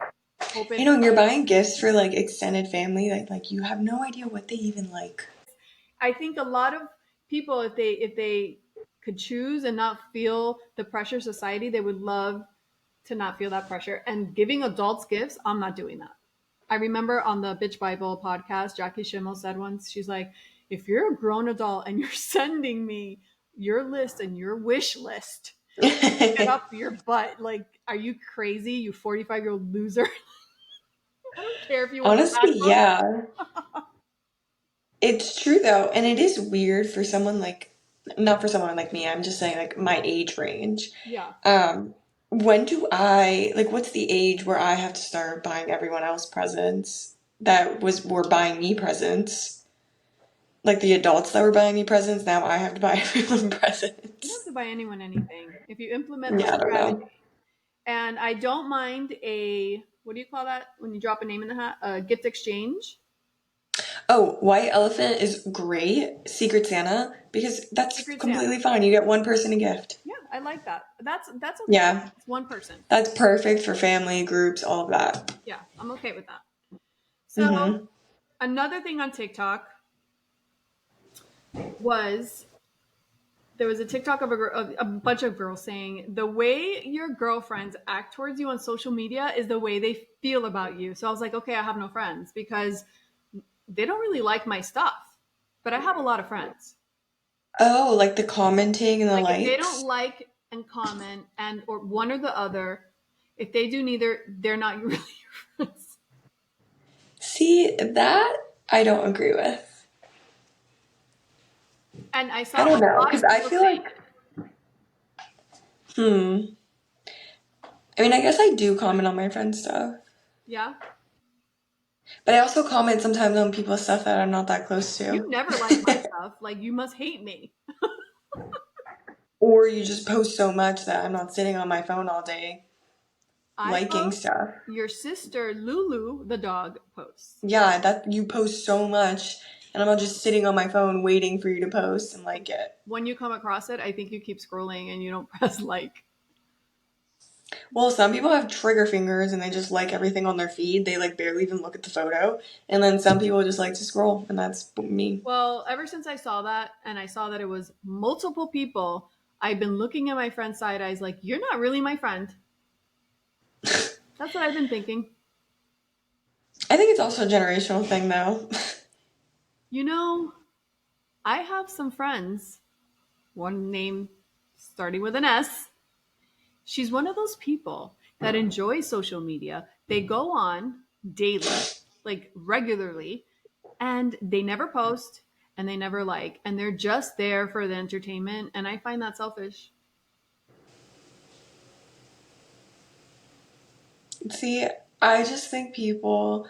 You
open.
know, and you're buying gifts for like extended family, like you have no idea what they even like.
I think a lot of people, if they could choose and not feel the pressure of society, they would love to not feel that pressure. And giving adults gifts, I'm not doing that. I remember on the Bitch Bible podcast, Jackie Schimmel said once, she's like, if you're a grown adult and you're sending me your list and your wish list, get up your butt. Like, are you crazy, you 45-year-old loser? I don't care if you want a
Honestly,
MacBook.
yeah. It's true though, and it is weird for someone like, not for someone like me, I'm just saying like my age range.
Yeah.
Um, when do I, like, what's the age where I have to start buying everyone else presents were buying me presents? Like the adults that were buying me presents, now I have to buy everyone
You don't have
presents.
to buy anyone anything if you implement the
Yeah, I don't
strategy.
know.
And I don't mind a, what do you call that when you drop a name in the hat? A gift exchange.
Oh, White Elephant is great. Secret Santa, because that's
Secret Santa.
completely fine. You get one person a gift.
Yeah, I like that. That's okay.
Yeah,
It's one person.
that's perfect for family, groups, all of that.
Yeah, I'm okay with that. So
Hmm.
another thing on TikTok was there was a TikTok of a bunch of girls saying the way your girlfriends act towards you on social media is the way they feel about you. So I was like, okay, I have no friends because they don't really like my stuff, but I have a lot of friends.
Oh, like the commenting and the
Like if they don't
likes?
like and comment and or one or the other, if they do neither, they're not really your friends.
See, that I don't agree with.
And I
I
saw
don't
a
know,
lot
because
of
I
people
feel
saying
like,
it.
hmm. I mean, I guess I do comment on my friends' stuff.
Yeah.
But I also comment sometimes on people's stuff that I'm not that close
You
to.
never like my stuff. Like you must hate me.
Or you just post so much that I'm not sitting on my phone all day
I
liking
post,
stuff.
your sister Lulu, the dog, posts.
Yeah, that you post so much, and I'm not just sitting on my phone waiting for you to post and like it.
When you come across it, I think you keep scrolling and you don't press like.
Well, some people have trigger fingers and they just like everything on their feed. They like barely even look at the photo. And then some people just like to scroll, and that's me.
Well, ever since I saw that and I saw that it was multiple people, I've been looking at my friend's side eyes like, you're not really my friend. That's what I've been thinking.
I think it's also a generational thing though.
You know, I have some friends, one name starting with an S. She's one of those people that enjoys social media. They go on daily, like regularly, and they never post and they never like, and they're just there for the entertainment. And I find that selfish.
See, I just think people,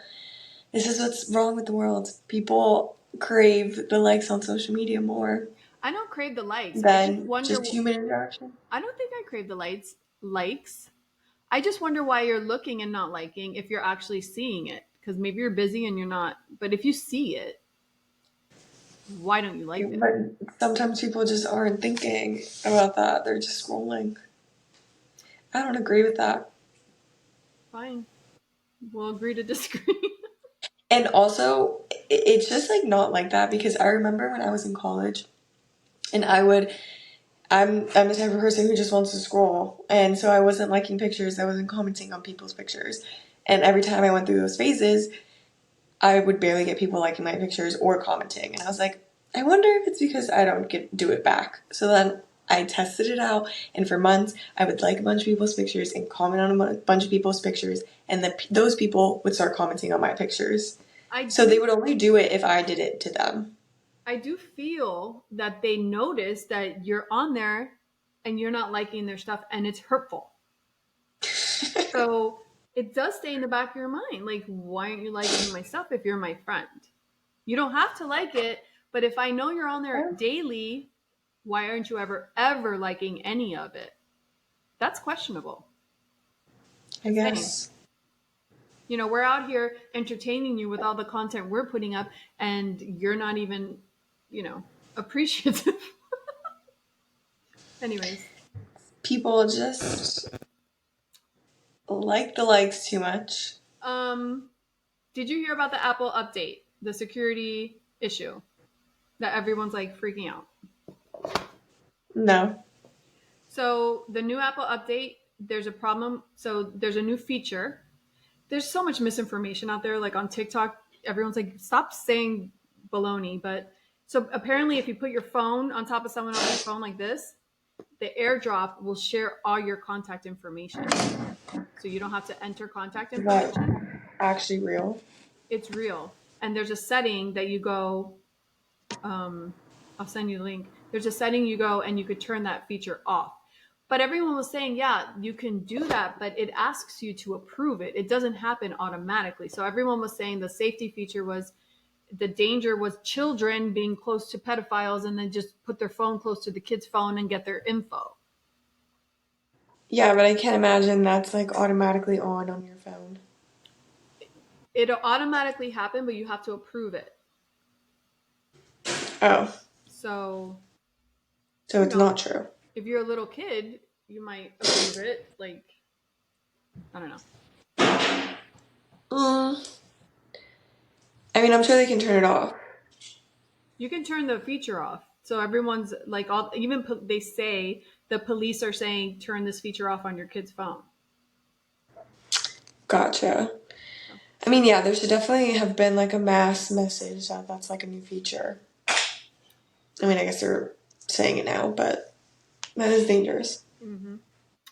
this is what's wrong with the world. People crave the likes on social media more
I don't crave the likes. I just
than
wonder.
just human interaction.
I don't think I crave the likes. I just wonder why you're looking and not liking if you're actually seeing it. Because maybe you're busy and you're not. But if you see it, why don't you like it?
But sometimes people just aren't thinking about that. They're just scrolling. I don't agree with that.
Fine. We'll agree to disagree.
And also, it's just like not like that because I remember when I was in college and I'm the type of person who just wants to scroll. And so I wasn't liking pictures, I wasn't commenting on people's pictures. And every time I went through those phases, I would barely get people liking my pictures or commenting. And I was like, I wonder if it's because I don't do it back. So then I tested it out, and for months I would like a bunch of people's pictures and comment on a bunch of people's pictures, and those people would start commenting on my pictures.
I
So they
do
would only do it if I did it to them.
I do feel that they notice that you're on there and you're not liking their stuff and it's hurtful. So it does stay in the back of your mind. Like, why aren't you liking my stuff if you're my friend? You don't have to like it, but if I know you're on there daily, why aren't you ever liking any of it? That's questionable.
I
Just saying.
guess.
We're out here entertaining you with all the content we're putting up, and you're not even, appreciative. Anyways,
People just like the likes too much.
um, did you hear about the Apple update, the security issue that everyone's like freaking out?
No.
So the new Apple update, there's a problem. So there's a new feature. There's so much misinformation out there. Like on TikTok, everyone's like, stop saying baloney. But so apparently, if you put your phone on top of someone else's phone like this, the AirDrop will share all your contact information. So you don't have to enter contact
Is that
information.
actually real?
It's real. And there's a setting that you go, I'll send you the link. There's a setting you go and you could turn that feature off. But everyone was saying, yeah, you can do that, but it asks you to approve it. It doesn't happen automatically. So everyone was saying the safety feature was the danger was children being close to pedophiles and then just put their phone close to the kid's phone and get their info.
Yeah, but I can't imagine that's like automatically on your phone.
It'll automatically happen, but you have to approve it.
Oh,
So,
so
you
it's
know,
not true.
if you're a little kid, you might approve it. Like, I don't know.
Mm, I mean, I'm sure they can turn it off.
You can turn the feature off So everyone's like, all even they say the police are saying turn this feature off on your kid's phone.
Gotcha. I mean, yeah, there should definitely have been like a mass message that that's like a new feature. I mean, I guess they're saying it now, but that is dangerous.
Mm-hmm.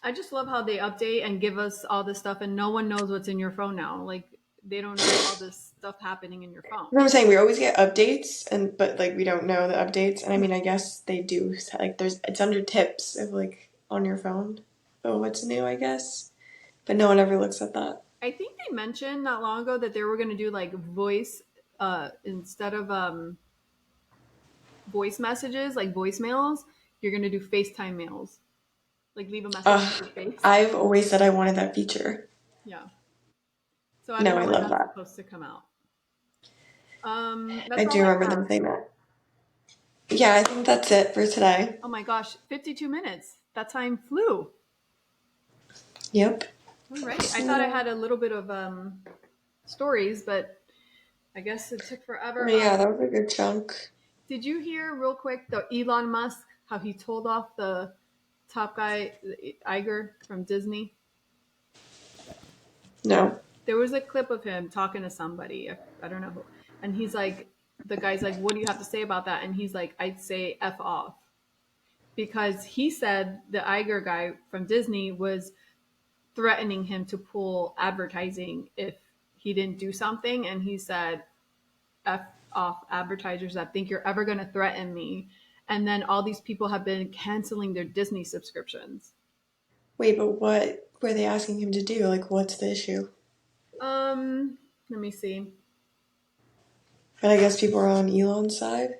I just love how they update and give us all this stuff, and no one knows what's in your phone now. Like they don't know all this stuff happening in your phone.
You know what I'm saying? We always get updates, and but like we don't know the updates. And I mean, I guess they do. Like, there's it's under tips of like on your phone. Oh, what's new? I guess, but no one ever looks at that.
I think they mentioned not long ago that they were going to do like voice instead of voice messages, like voicemails. You're going to do FaceTime mails, like leave a message with your face.
I've always said I wanted that feature.
Yeah. So I don't
No,
know
I
when
love
that's
that.
supposed to come out.
I
That's
do
all I
remember them
have.
saying that. Yeah, I think that's it for today.
Oh my gosh, 52 minutes. That time flew.
Yep.
All right. I thought I had a little bit of stories, but I guess it took forever.
Yeah, that was a good chunk.
Did you hear real quick the Elon Musk how he told off the top guy Iger from Disney?
No.
There was a clip of him talking to somebody. I don't know who, and he's like, the guy's like, "What do you have to say about that?" And he's like, "I'd say f off," because he said the Iger guy from Disney was threatening him to pull advertising if he didn't do something, and he said, F off advertisers that think you're ever going to threaten me. And then all these people have been canceling their Disney subscriptions.
Wait, but what were they asking him to do? Like, what's the issue?
Let me see.
And I guess people are on Elon's side.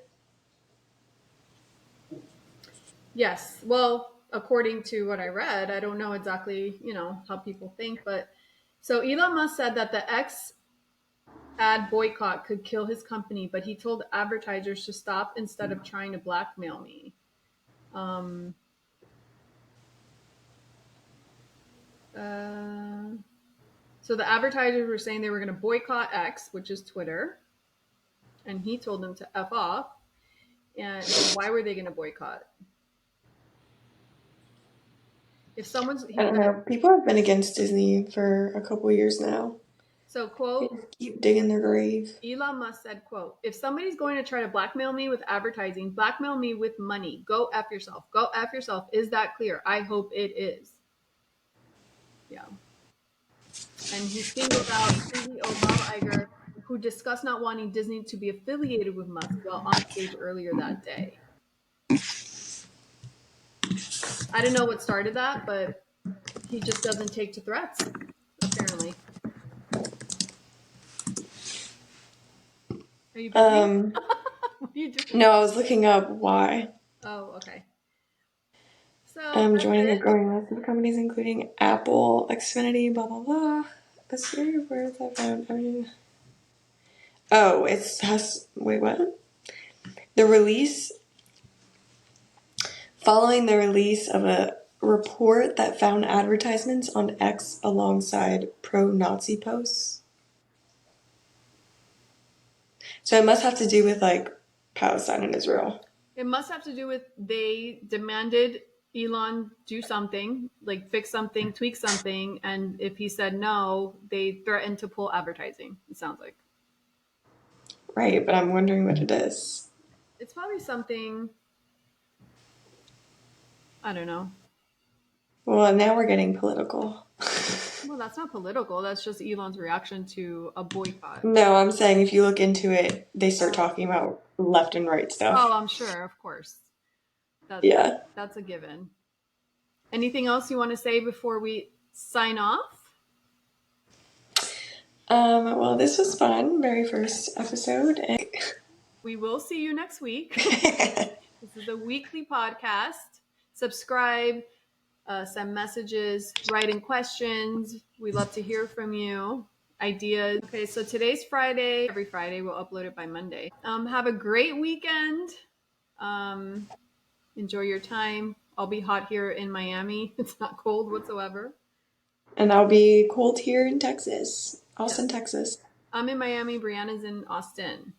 Yes. Well, according to what I read, I don't know exactly, how people think, but so Elon Musk said that the X ad boycott could kill his company, but he told advertisers to stop instead of trying to blackmail me. Um, so the advertisers were saying they were going to boycott X, which is Twitter, and he told them to F off. And why were they going to boycott? If someone's,
I don't know. People have been against Disney for a couple years now.
So,
They
quote,
just keep digging their grave.
Elon Musk said, quote, if somebody's going to try to blackmail me with advertising, blackmail me with money. Go F yourself. Go F yourself. Is that clear? I hope it is. Yeah. And he singled out CEO Bob Iger, who discussed not wanting Disney to be affiliated with Musk while on stage earlier that day. I don't know what started that, but he just doesn't take to threats, apparently. Are you busy? What are you doing?
No, I was looking up why.
Oh, okay. So
I'm
that's
joining a
it.
growing list of companies including Apple, Xfinity, blah blah blah. Let's see, where is that found? Oh, it has. Wait, what? The release. Following the release of a report that found advertisements on X alongside pro-Nazi posts. So it must have to do with like Palestine and Israel.
It must have to do with they demanded Elon do something, like fix something, tweak something, and if he said no, they threatened to pull advertising. It sounds like.
Right, but I'm wondering what it is.
It's probably something, I don't know.
Well, now we're getting political.
Well, that's not political. That's just Elon's reaction to a boycott.
No, I'm saying if you look into it, they start talking about left and right stuff.
Oh, I'm sure, of course.
Yeah.
That's a given. Anything else you want to say before we sign off?
Well, this was fun. Very first episode.
We will see you next week. This is a weekly podcast. Subscribe, send messages, write in questions. We love to hear from you. Ideas. Okay, so today's Friday. Every Friday, we'll upload it by Monday. Have a great weekend. Enjoy your time. I'll be hot here in Miami. It's not cold whatsoever.
And I'll be cold here in Texas. Austin, Texas.
I'm in Miami. Brianna's in Austin.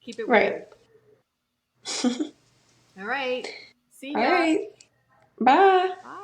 Keep it
right.
weird. All right. See
All
ya.
right. Bye.
Bye.